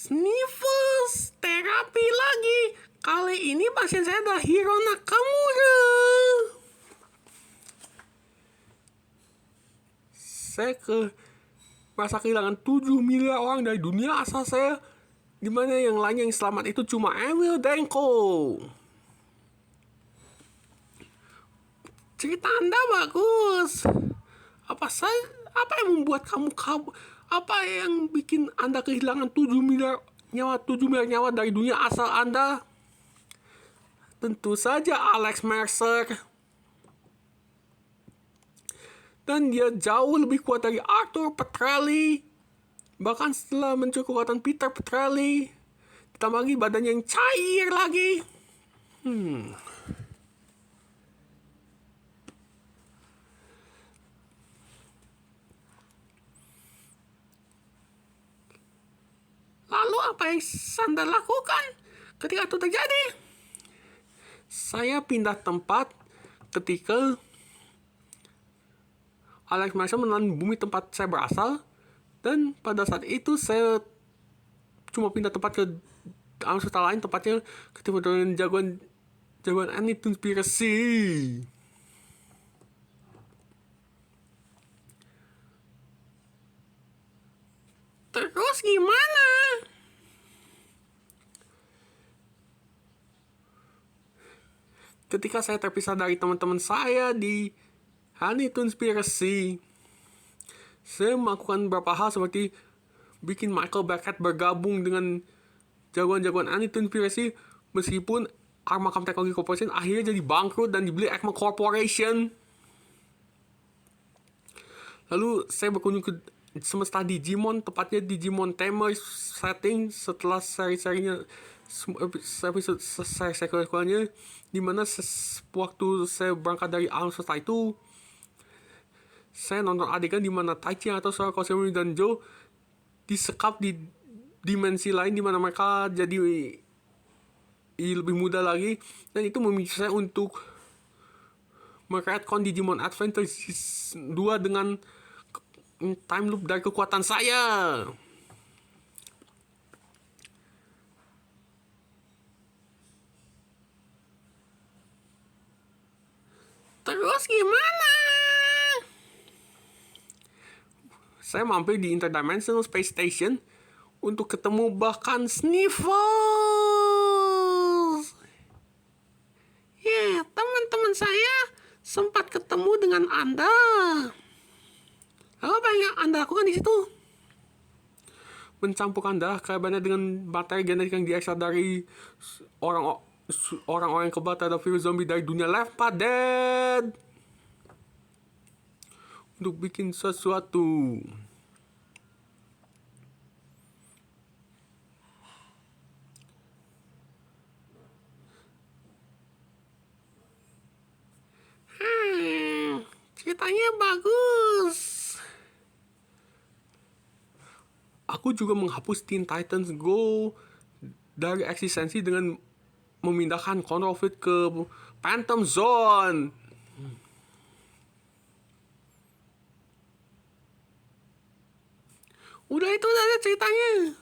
Sniffles, terapi lagi. Kali ini pasien saya adalah Hiro Nakamura. Saya merasa kehilangan 7 miliar orang dari dunia asal saya, dimana yang lainnya yang selamat itu cuma Emil Denko. Cerita Anda bagus. Apa yang membuat kamu apa yang bikin Anda kehilangan 7 miliar nyawa dari dunia asal Anda? Tentu saja Alex Mercer. Dan dia jauh lebih kuat dari Arthur Petrelli. Bahkan setelah mencuri kekuatan Peter Petrelli, ditambah lagi badannya yang cair lagi. Lalu apa yang Anda lakukan ketika itu terjadi? Saya pindah tempat ketika Alex Mercer menelan bumi tempat saya berasal. Dan pada saat itu saya cuma pindah tempat ke kota lain, tempatnya ketemu dengan jagoan Anti-Conspiracy. Terus gimana? Ketika saya terpisah dari teman-teman saya di Anti-Conspiracy, saya melakukan beberapa hal seperti bikin Michael Beckett bergabung dengan jagoan-jagoan Anti-Conspiracy, meskipun Arkham Technology Corporation akhirnya jadi bangkrut dan dibeli Acme Corporation. Lalu saya berkunjung ke semesta Digimon, tepatnya Digimon Tamer setting setelah seri-serinya seri-serinya, dimana waktu saya berangkat dari alam semesta itu, saya nonton adegan di mana Taichi atau Sora Cosmere dan Joe disekap di dimensi lain di mana mereka jadi lebih muda lagi, dan itu memicu saya untuk meretcon Digimon Adventure 2 dengan time loop dari kekuatan saya. Terus gimana? Saya mampir di Interdimensional Space Station untuk ketemu bahkan Sniffles. Ya, teman-teman saya sempat ketemu dengan Anda. Lalu apa yang Anda lakukan di situ? Mencampurkan darah kerabatnya dengan materi genetik yang diekstrak dari orang-orang yang kebal terhadap virus zombie dari dunia Left 4 Dead untuk bikin sesuatu. Ceritanya bagus. Aku juga menghapus Teen Titans Go dari eksistensi dengan memindahkan Control Fleet ke Phantom Zone. Udah itu aja ceritanya.